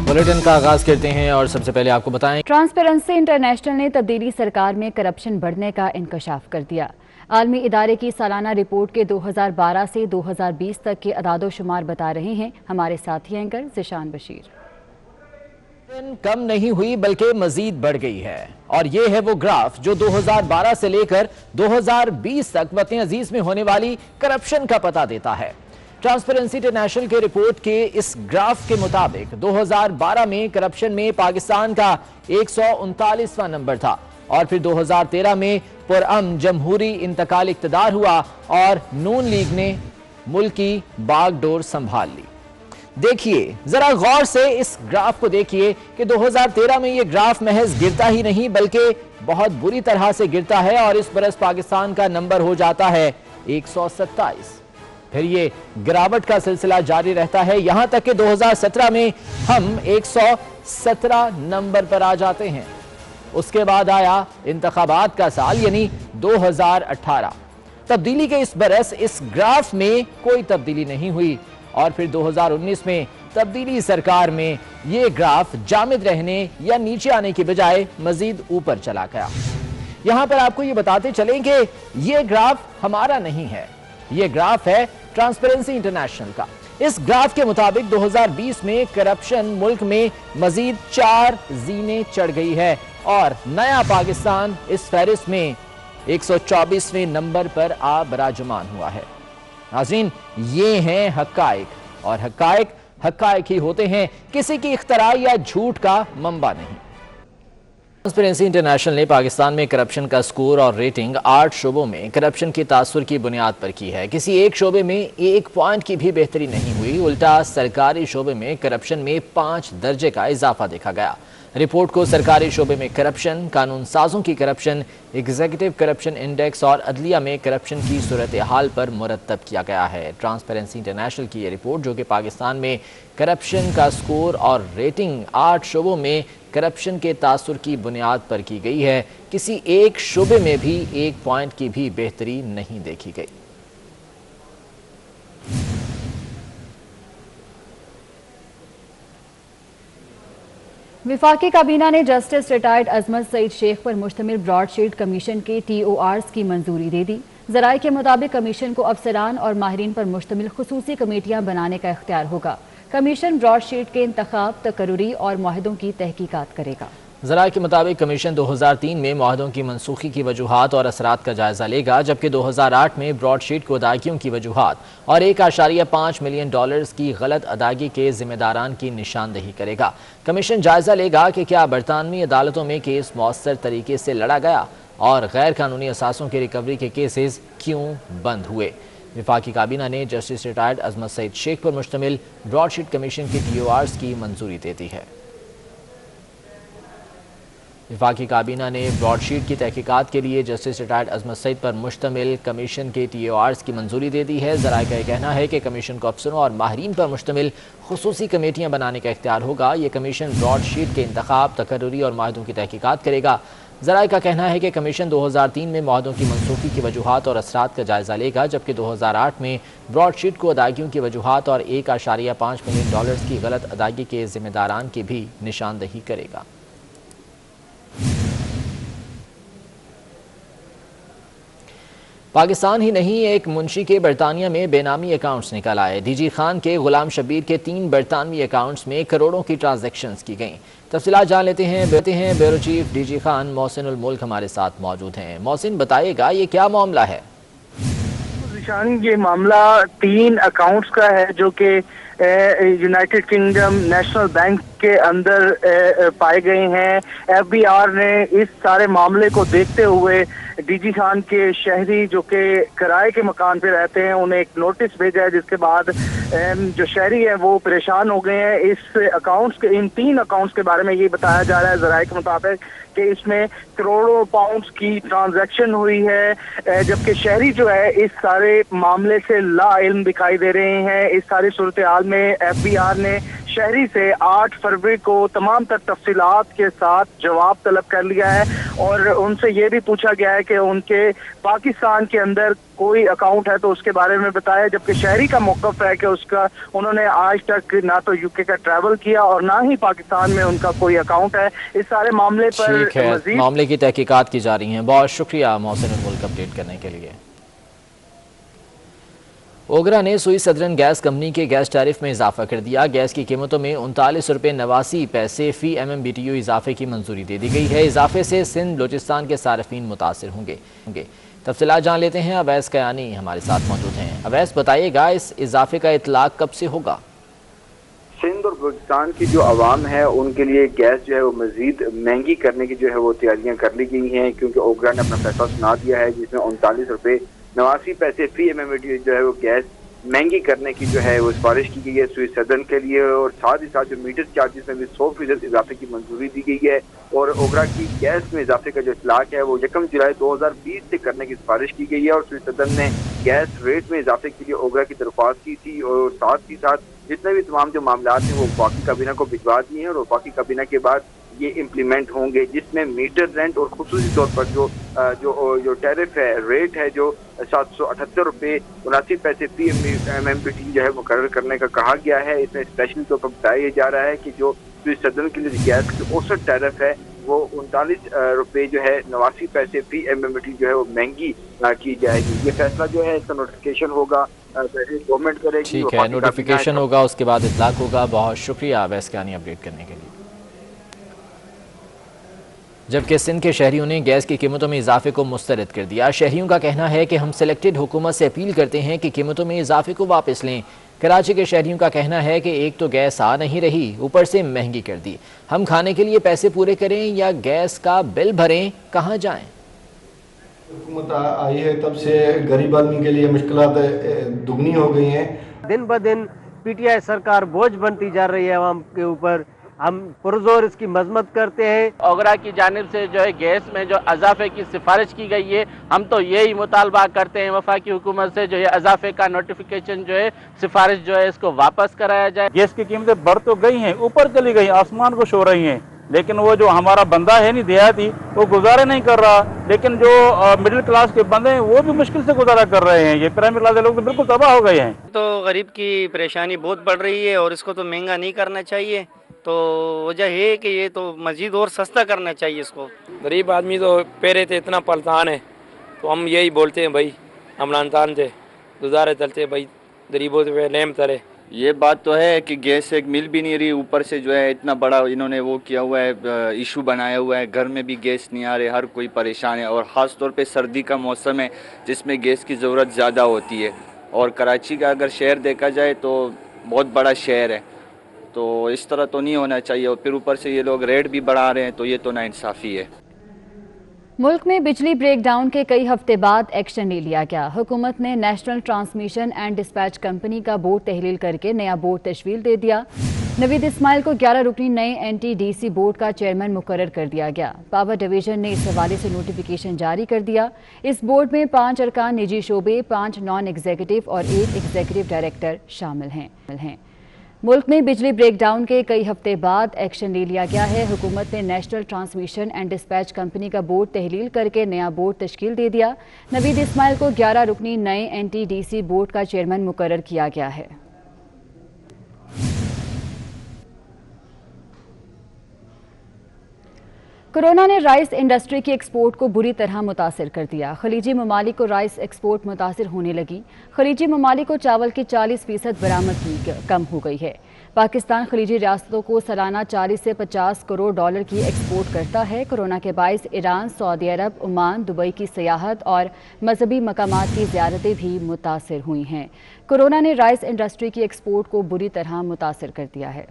Bulletin का आगाज करते हैं और सबसे पहले आपको बताएं, ट्रांसपेरेंसी इंटरनेशनल ने तब्दीली सरकार में करप्शन बढ़ने का इंकशाफ कर दिया। आलमी इदारे की सालाना रिपोर्ट के 2012 से 2020 तक के अदादोशुमार बता रहे हैं हमारे साथी एंकर जिशान बशीर। कम नहीं हुई बल्कि मजीद बढ़ गई है और ये है वो ग्राफ जो 2012 से लेकर 2020 तक वतन अजीज में होने वाली करप्शन का पता देता है। ट्रांसपेरेंसी इंटरनेशनल के रिपोर्ट के इस ग्राफ के मुताबिक 2012 में करप्शन में पाकिस्तान का 139वां नंबर था और फिर 2013 में पुरअमन जमहूरी इंतकाल इख्तिदार हुआ और नून लीग ने मुल्क की बागडोर संभाल ली। देखिए जरा गौर से इस ग्राफ को देखिए कि 2013 में यह ग्राफ महज गिरता ही नहीं बल्कि बहुत बुरी तरह से गिरता है और इस बरस पाकिस्तान का नंबर हो जाता है 127। फिर ये गिरावट का सिलसिला जारी रहता है, यहां तक कि 2017 में हम 117 नंबर पर आ जाते हैं। उसके बाद आया इंतखाबात का साल यानी 2018। तब्दीली के इस बरस इस ग्राफ में कोई तब्दीली नहीं हुई और फिर 2019 में तब्दीली सरकार में यह ग्राफ जामिद रहने या नीचे आने की बजाय मजीद ऊपर चला गया। यहां पर आपको यह बताते चलें कि यह ग्राफ हमारा नहीं है, यह ग्राफ है ट्रांसपेरेंसी इंटरनेशनल का। इस ग्राफ के मुताबिक 2020 में करप्शन मुल्क में मजीद 4 जीने चढ़ गई है और नया पाकिस्तान इस फहरिस्त में 124वें नंबर पर आ बराजमान हुआ है। नाज़रीन, ये हैं हक़ाइक़ और हक़ाइक़ ही होते हैं, किसी की इख्तरा या झूठ का मंबा नहीं। ट्रांसपेरेंसी इंटरनेशनल ने पाकिस्तान में करप्शन का स्कोर और रेटिंग 8 शोबों में करप्शन के तासुर की बुनियाद पर की है। किसी एक शोबे में 1 पॉइंट की भी बेहतरी नहीं हुई, उल्टा सरकारी शोबे में करप्शन में 5 दर्जे का इजाफा देखा गया। रिपोर्ट को सरकारी शोबे में करप्शन, कानून साजों की करप्शन, एग्जीक्यूटिव करप्शन इंडेक्स और अदलिया में करप्शन की सूरत हाल पर मुरतब किया गया है। ट्रांसपेरेंसी इंटरनेशनल की यह रिपोर्ट जो कि पाकिस्तान में करप्शन का स्कोर और रेटिंग 8 शोबों में करप्शन के तासुर की बुनियाद पर की गई है, किसी एक शोबे में भी 1 पॉइंट की भी बेहतरी नहीं देखी गई। विफाकी काबीना ने जस्टिस रिटायर्ड अजमत सईद शेख पर मुश्तमिल ब्रॉडशीट कमीशन के TORs की मंजूरी दे दी। जराये के मुताबिक कमीशन को अफसरान और माहिरीन पर मुश्तमिल खुसूसी कमेटियां बनाने का इख्तियार होगा। कमीशन ब्रॉडशीट के इंतखाब, तकर्रुरी और मुआहदों की तहकीकात करेगा। ज़राए के मुताबिक कमीशन 2003 में मुआहदों की मनसूखी की वजूहात और असरात का जायजा लेगा, जबकि 2008 में ब्रॉडशीट को अदायगियों की वजूहात और $1.5 मिलियन की गलत अदायगी के जिम्मेदारान की निशानदही करेगा। कमीशन जायजा लेगा कि क्या बरतानवी अदालतों में केस मौसर तरीके से लड़ा गया और गैर कानूनी असासों की रिकवरी के केसेस क्यों बंद हुए। विफाकी काबीना ने जस्टिस रिटायर्ड अजमत सईद शेख पर मुश्तमिल ब्रॉडशीट कमीशन के TORs की मंजूरी दे दी है। विफाकी काबीना ने ब्रॉडशीट की तहकीकात के लिए जस्टिस रिटायर्ड अजमत सईद पर मुश्तमिल कमीशन के TORs की मंजूरी दे दी है। ज़राए का कहना है कि कमीशन को अफसरों और माहिरीन पर मुश्तमिल खुसूसी कमेटियाँ बनाने का इख्तियार होगा। ये कमीशन ब्रॉडशीट के इंतखाब, तकर्रुरी और मुआहदों की तहकीकात करेगा। ज़राए का कहना है कि कमीशन 2003 में मुआहदों की मनसूखी की वजूहात और असरात का जायजा लेगा, जबकि 2008 में ब्रॉडशीट को अदायगियों की वजूहात और $1.5 मिलियन की गलत अदायगी के जिम्मेदारान की भी निशानदही करेगा। पाकिस्तान ही नहीं, एक मुंशी के बरतानिया में बेनामी अकाउंट्स निकल आए। DG खान के गुलाम शबीर के 3 बरतानवी अकाउंट्स में करोड़ों की ट्रांजैक्शंस की गईं। तफसीलात जान लेते हैं bureau chief DG Khan Mohsin ul Mulk हमारे साथ मौजूद हैं। मोहसिन, बताइएगा ये क्या मामला है? ये मामला 3 अकाउंट्स का है जो कि यूनाइटेड किंगडम नेशनल बैंक के अंदर पाए गए हैं। FBI ने इस सारे मामले को देखते हुए DG खान के शहरी जो कि किराए के मकान पे रहते हैं उन्हें एक नोटिस भेजा है, जिसके बाद जो शहरी है वो परेशान हो गए हैं। इन 3 अकाउंट्स के बारे में ये बताया जा रहा है ज़राए के मुताबिक कि इसमें करोड़ों पाउंड्स की ट्रांजैक्शन हुई है, जबकि शहरी जो है इस सारे मामले से ला इल्म दिखाई दे रहे हैं। इस सारी सूरत हाल में FBI ने शहरी से 8 फरवरी को तमाम तर तफसीलात के साथ जवाब तलब कर लिया है और उनसे ये भी पूछा गया है कि उनके पाकिस्तान के अंदर कोई अकाउंट है तो उसके बारे में बताया, जबकि शहरी का मौक़िफ़ है कि उसका उन्होंने आज तक ना तो यूके का ट्रैवल किया और ना ही पाकिस्तान में उनका कोई अकाउंट है। इस सारे मामले पर मज़ीद मामले की तहकीकात की जा रही हैं। बहुत शुक्रिया मोहसिन उल मुल्क अपडेट करने के लिए। ओगरा ने सुई सदरन गैस कंपनी के गैस टैरिफ में इजाफा कर दिया। गैस की कीमतों में 39 रुपये 89 पैसे फी MMBTU इजाफे की मंजूरी दे दी गई है। इजाफे से सिंध बलोचिस्तान के सार्फिन मुतासिर होंगे। तफसीलात जान लेते हैं, अवैस कयानी हमारे साथ मौजूद हैं। अवैस, बताइएगा इस इजाफे का इतलाक कब से होगा? सिंध और बलूचिस्तान की जो आवाम है उनके लिए गैस जो है वो मजीद महंगी करने की जो है वो तैयारियां कर ली गई हैं, क्योंकि ओगरा ने अपना फैसला सुना दिया है जिसमें 39 रुपये 89 पैसे फी MMBTU जो है वो गैस महंगी करने की जो है वो सिफारिश की गई है सुई सदन के लिए। और साथ ही साथ जो मीटर चार्जेस में भी 100% इजाफे की मंजूरी दी गई है और ओगरा की गैस में इजाफे का जो इतलाक है वो 1 जुलाई 2020 से करने की सिफारिश की गई है। और सुई सदन ने गैस रेट में इजाफे के लिए ओगरा की दरख्वास्त की थी और साथ ही साथ जितने भी तमाम जो मामला हैं वो वफाकी काबीना को भिजवा दिए हैं और वफाकी काबीना के बाद ये इम्प्लीमेंट होंगे, जिसमें मीटर रेंट और खुसूसी तौर पर जो टैरिफ है, रेट है जो 778 रुपये 79 पैसे फी MMBTU जो है मुकर्रर करने का कहा गया है। इसमें स्पेशली तौर पर बताया जा रहा है कि जो सदन के लिए गैस की औसत टैरिफ है वो 39 रुपये जो है 89 पैसे फी MMBTU जो है वो महंगी की जाएगी। ये फैसला जो है इसका नोटिफिकेशन होगा, गवर्नमेंट करेगी। ठीक है, नोटिफिकेशन होगा, उसके बाद इतलाक होगा। बहुत शुक्रिया अवैस कयानी अपडेट करने के लिए। जबकि सिंध के शहरियों ने गैस की कीमतों में इजाफे को मुस्तरद कर दिया। शहरियों का कहना है कि हम सिलेक्टेड हुकूमत से अपील करते हैं कि कीमतों में इजाफे को वापस लें। कराची के शहरियों का कहना है कि एक तो गैस आ नहीं रही, ऊपर से महंगी कर दी। हम खाने के लिए पैसे पूरे करें या गैस का बिल भरें, कहाँ जाएं? हुकूमत आई है तब से गरीब आदमी के लिए मुश्किलात दुगनी हो गई हैं। दिन ब दिन PTI सरकार बोझ बनती जा रही है आवाम के ऊपर। हम पुरजोर इसकी मजम्मत करते हैं। ओगरा की जानिब से जो है गैस में जो इजाफे की सिफारिश की गई है, हम तो यही मुतालबा करते हैं वफाकी हुकूमत से जो है इजाफे का नोटिफिकेशन जो है सिफारिश जो है इसको वापस कराया जाए। गैस की कीमतें बढ़ तो गई हैं, ऊपर चली गई, आसमान को छू रही हैं, लेकिन वो जो हमारा बंदा है नहीं देहाती वो गुजारा नहीं कर रहा। लेकिन जो मिडिल क्लास के बंदे हैं वो भी मुश्किल से गुजारा कर रहे हैं। ये प्राइमरी क्लास के लोग तो बिल्कुल तबाह हो गए हैं। तो गरीब की परेशानी बहुत बढ़ रही है और इसको तो महंगा नहीं करना चाहिए। तो वजह है कि ये तो मजीद और सस्ता करना चाहिए इसको। गरीब आदमी तो पहले से इतना परेशान है, तो हम यही बोलते हैं भाई हम लानतान से गुजारे चलते भाई, गरीबों से नेम तरे। ये बात तो है कि गैस एक मिल भी नहीं रही, ऊपर से जो है इतना बड़ा इन्होंने वो किया हुआ है, इशू बनाया हुआ है। घर में भी गैस नहीं आ रहे, हर कोई परेशान है और ख़ास तौर पे सर्दी का मौसम है जिसमें गैस की ज़रूरत ज़्यादा होती है। और कराची का अगर शहर देखा जाए तो बहुत बड़ा शहर है, तो इस तरह तो नहीं होना चाहिए। और फिर ऊपर से ये लोग रेट भी बढ़ा रहे हैं, तो ये तो नाइंसाफ़ी है। मुल्क में बिजली ब्रेकडाउन के कई हफ्ते बाद एक्शन ले लिया गया। हुकूमत ने national transmission and dispatch company का बोर्ड तहलील करके नया बोर्ड तश्कील दे दिया। नवीद इस्माइल को 11 रुकनी नए NTDC बोर्ड का चेयरमैन मुकर्रर कर दिया गया। पावर डिवीजन ने इस हवाले से नोटिफिकेशन जारी कर दिया। इस बोर्ड में 5 अरकान निजी शोबे, 5 नॉन एग्जीक्यूटिव और 1 एग्जीक्यूटिव डायरेक्टर शामिल हैं। मुल्क में बिजली ब्रेकडाउन के कई हफ्ते बाद एक्शन ले लिया गया है। हुकूमत ने national transmission and dispatch company का बोर्ड तहलील करके नया बोर्ड तश्कील दे दिया। नवीद इस्माइल को 11 रुकनी नए NTDC बोर्ड का चेयरमैन मुकर्रर किया गया है। कोरोना ने राइस इंडस्ट्री की एक्सपोर्ट को बुरी तरह मुतासिर कर दिया। खलीजी ममालिक को राइस एक्सपोर्ट मुतासिर होने लगी। खलीजी ममालिक को चावल की 40% बरामदगी कम हो गई है। पाकिस्तान खलीजी रियासतों को सालाना 40 से 50 करोड़ डॉलर की एक्सपोर्ट करता है। कोरोना के बायस ईरान, सऊदी अरब, ओमान, दुबई की सियाहत और मजहबी मकामात की ज़ियारतें भी मुतासिर हुई हैं। कोरोना ने राइस इंडस्ट्री की एक्सपोर्ट को बुरी तरह मुतासिर कर दिया है।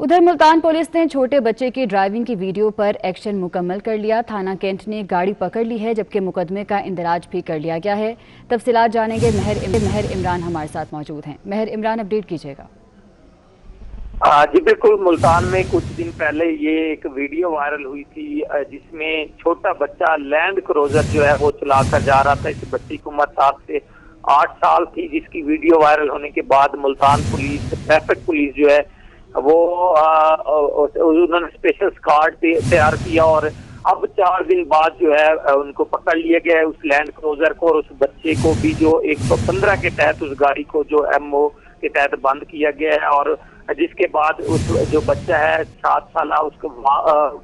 उधर मुल्तान पुलिस ने छोटे बच्चे की ड्राइविंग की वीडियो पर एक्शन मुकम्मल कर लिया। थाना कैंट ने गाड़ी पकड़ ली है, जबकि मुकदमे का इंदराज भी कर लिया गया है। तफसीलात जानेंगे महर इमरान हमारे साथ मौजूद हैं। महर इमरान, अपडेट कीजिएगा। जी बिल्कुल, मुल्तान में कुछ दिन पहले ये एक वीडियो वायरल हुई थी जिसमें छोटा बच्चा लैंड क्रूजर जो है वो चलाकर जा रहा था। इस बच्ची की उम्र 7 से 8 साल थी, जिसकी वीडियो वायरल होने के बाद मुल्तान पुलिस, ट्रैफिक पुलिस जो है वो उन्होंने स्पेशल स्क्वाड तैयार किया और अब 4 दिन बाद जो है उनको पकड़ लिया गया है, उस लैंड क्रूजर को और उस बच्चे को भी, जो 115 के तहत उस गाड़ी को जो MO के तहत बंद किया गया है। और जिसके बाद उस जो बच्चा है 7 साल, उसका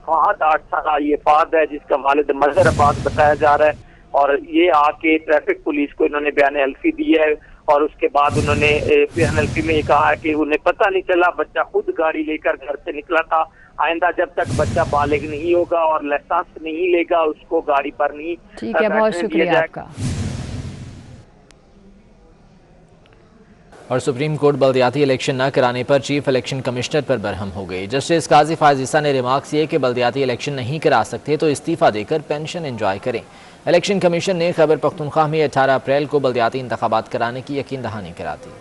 फहद 8 साल ये फाद है, जिसका वालिद मजहराबाद बताया जा रहा है। और ये आके ट्रैफिक पुलिस को इन्होंने बयान हल्फी दी है और उसके बाद उन्होंने बयान हल्फी में ये कहा कि उन्हें पता नहीं चला, बच्चा खुद गाड़ी लेकर घर से निकला था। आइंदा जब तक बच्चा बालिग नहीं होगा और लाइसेंस नहीं लेगा, उसको गाड़ी पर नहीं। ठीक है, बहुत शुक्रिया आपका। और सुप्रीम कोर्ट बल्दियाती इलेक्शन न कराने पर चीफ इलेक्शन कमिश्नर पर बरहम हो गई। जस्टिस काजी फायज ईसा ने रिमार्क्स किए कि बल्दियाती इलेक्शन नहीं करा सकते तो इस्तीफा देकर पेंशन एंजॉय करें। इलेक्शन कमीशन ने खैबर पख्तूनख्वा में 18 अप्रैल को बल्दियाती इंतखाबात कराने की यकीन दहानी करा दी।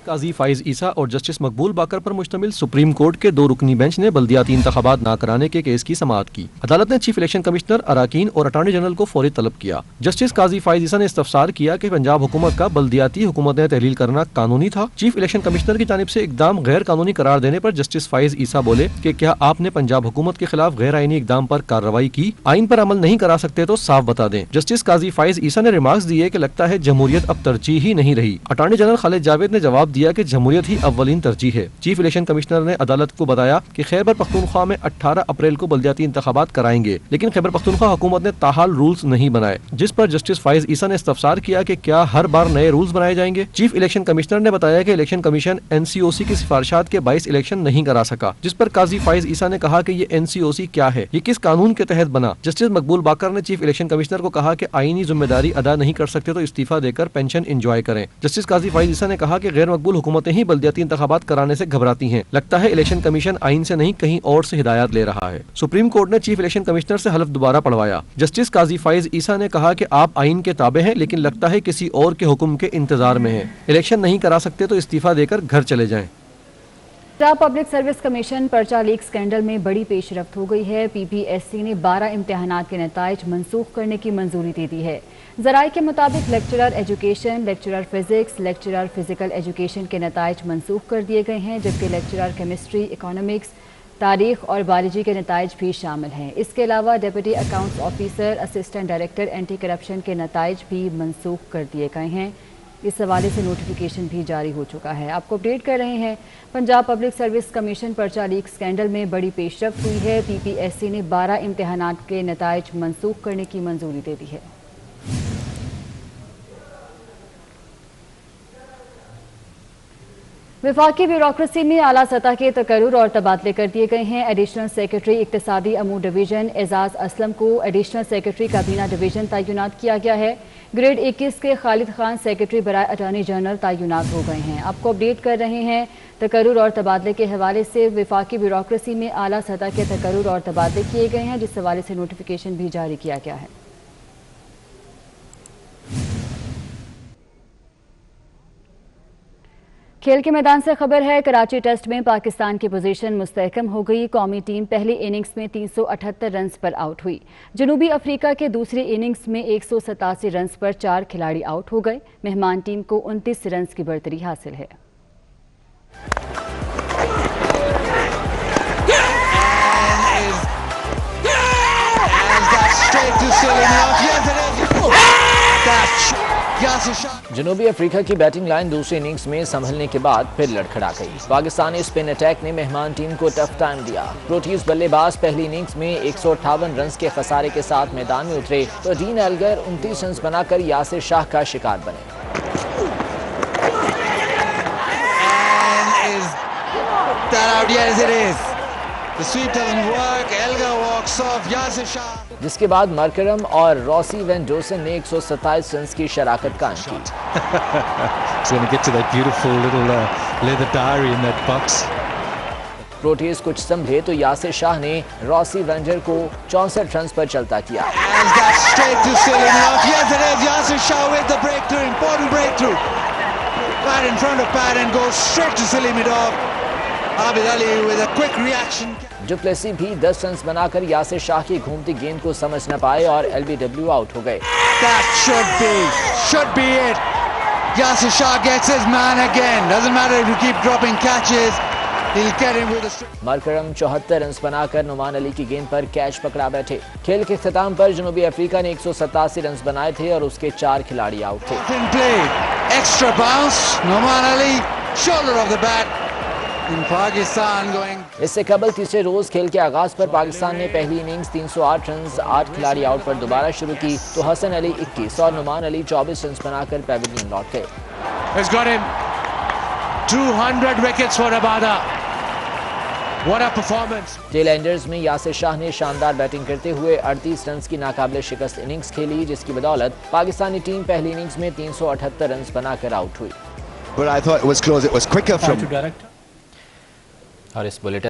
काजी फाइज ईसा और जस्टिस मकबूल बाकर पर मुश्तमिल सुप्रीम कोर्ट के 2 रुकनी बेंच ने बल्दियाती इंतखाबात न कराने के केस की समाअत की। अदालत ने चीफ इलेक्शन कमिश्नर, अराकीन और अटॉर्नी जनरल को फौरी तलब किया। जस्टिस काजी फाइज ईसा ने इस्तफसार किया कि पंजाब हुकूमत का बल्दियाती हुकूमत ने तहलील करना कानूनी था। चीफ इलेक्शन कमिश्नर की जानिब से इकदाम गैर कानूनी करार देने पर जस्टिस फाइज ईसा बोले कि क्या आपने पंजाब हुकूमत के खिलाफ गैर आईनी इकदाम पर कार्रवाई की? आइन पर अमल नहीं करा सकते तो साफ बता दें। जस्टिस काजी फाइज ईसा ने रिमार्क्स दिए कि लगता है जमहूरियत अब तरजीह ही नहीं रही। अटॉर्नी जनरल खालिद जावेद ने जवाब दिया कि जमहूरियत ही अव्वलीन तरजीह है। चीफ इलेक्शन कमिश्नर ने अदालत को बताया कि खैबर पख्तूनख्वा में 18 अप्रैल को बल्दियाती इंतखाबात कराएंगे, लेकिन खैबर पख्तूनख्वा हुकूमत ने ताहाल रूल्स नहीं बनाए, जिस पर जस्टिस फाइज ईसा ने इस्तफसार किया कि क्या हर बार नए रूल्स बनाए जाएंगे। चीफ इलेक्शन कमिश्नर ने बताया कि इलेक्शन कमीशन NCOC की सिफारिशात के 22 इलेक्शन नहीं करा सका, जिस पर काजी फाइज ईसा ने कहा कि ये NCOC क्या है, ये किस कानून के तहत बना। जस्टिस मकबूल बाकर ने चीफ इलेक्शन कमिश्नर को कहा कि आईनी जिम्मेदारी अदा नहीं कर सकते तो इस्तीफा देकर पेंशन एंजॉय करें। जस्टिस काजी फाइज ईसा ने कहा कि गैर मकबूल हुकूमतें ही बल्दियाती इंतखाबात कराने से घबराती हैं। लगता है इलेक्शन कमीशन आइन से नहीं कहीं और से हिदायत ले रहा है। सुप्रीम कोर्ट ने चीफ इलेक्शन कमिश्नर से हलफ दोबारा पढ़वाया। जस्टिस काजी फाइज ईसा ने कहा कि आप आइन के ताबे हैं, लेकिन लगता है किसी और के हुक्म के इंतजार में हैं। इलेक्शन नहीं करा सकते तो इस्तीफा देकर घर चले जाएं। पंजाब पब्लिक सर्विस कमीशन पर्चा लीक स्कैंडल में बड़ी पेशरफ्त हो गई है। PPSC ने 12 इम्तिहानात के नताइज मनसूख करने की मंजूरी दे दी है। ज़राए के मुताबिक lecturer education, lecturer physics, lecturer physical education के नताइज मनसूख कर दिए गए हैं, जबकि लेक्चरर केमिस्ट्री, इकोनॉमिक्स, तारीख और बायोलॉजी के नताइज भी शामिल हैं। इसके अलावा deputy accounts officer, assistant director anti corruption के नताइज भी मनसूख कर दिए गए हैं। इस हवाले से नोटिफिकेशन भी जारी हो चुका है। आपको अपडेट कर रहे हैं, पंजाब पब्लिक सर्विस कमीशन पर्चा लीक स्कैंडल में बड़ी पेशरफ्त हुई है। PPSC ने 12 इम्तिहानात के नताइज मनसूख करने की मंजूरी दे दी है। वफाकी ब्यूरोक्रेसी में आला सतह के तकर्रुर और तबादले कर दिए गए हैं। एडिशनल सेक्रेटरी इक्तिसादी अमूर डिवीजन एजाज असलम को एडिशनल सेक्रेटरी काबीना डिवीजन तैनात किया गया है। ग्रेड 21 के खालिद खान सेक्रेटरी बराए अटॉर्नी जनरल तैनात हो गए हैं। आपको अपडेट कर रहे हैं, तकर्रुर और तबादले के हवाले से वफाकी ब्यूरोक्रेसी में आला सतह के तकर्रुर और तबादले किए गए हैं, जिस हवाले से नोटिफिकेशन भी जारी किया गया है। खेल के मैदान से खबर है, कराची टेस्ट में पाकिस्तान की पोजीशन मुस्तहकम हो गई। कौमी टीम पहली इनिंग्स में 378 रन्स पर आउट हुई। जनूबी अफ्रीका के दूसरी इनिंग्स में 187 रन्स पर 4 खिलाड़ी आउट हो गए। मेहमान टीम को 29 रन्स की बढ़तरी हासिल है। जनूबी अफ्रीका की बैटिंग लाइन दूसरी इनिंग्स में संभलने के बाद फिर लड़खड़ा गई। पाकिस्तानी स्पिन अटैक ने मेहमान टीम को टफ टाइम दिया। प्रोटीज बल्लेबाज पहली इनिंग्स में 158 रन के खसारे के साथ मैदान में उतरे तो डीन एल्गर 29 रन बनाकर यासिर शाह का शिकार बने। जिसके बाद मरकरम और रॉसी वैन डोसन ने 127 रन की शराकत कायम की। प्रोटीज कुछ संभले तो यासिर शाह ने रॉसी वेंडर को 64 रन पर चलता किया। Abid Ali with a quick reaction. Du Plessis भी 10 रन बनाकर यासिर शाह की घूमती गेंद को समझ न पाए और LBW आउट हो गए। That should be it. Yasir Shah gets his man again. Doesn't matter if you keep dropping catches. He'll get in with a... Markram 74 run बनाकर नुमान अली की गेंद पर कैच पकड़ा बैठे। खेल के इख्तिताम पर जनूबी अफ्रीका ने 187 रन बनाए थे और उसके 4 खिलाड़ी आउट थे। In play, extra bounce. Numan Ali, shoulder of the bat. In Pakistan going. इससे कबल तीसरे रोज खेल के आगाज पर पाकिस्तान ने पहली इनिंग्स 308 रन 8 खिलाड़ी आउट पर दोबारा शुरू की तो हसन अली 21 और नुमान अली 24 रन बनाकर पेविलियन लौट गए। Has got him 200 wickets for Abada. What a performance! Tell Anders में यासिर शाह ने शानदार बैटिंग करते हुए 38 रन की नाकाबिले शिकस्त इनिंग्स खेली, जिसकी बदौलत पाकिस्तानी टीम पहली इनिंग्स में 378 रन बनाकर आउट हुई। But I thought it was close. It was quicker from. और इस बुलेटिन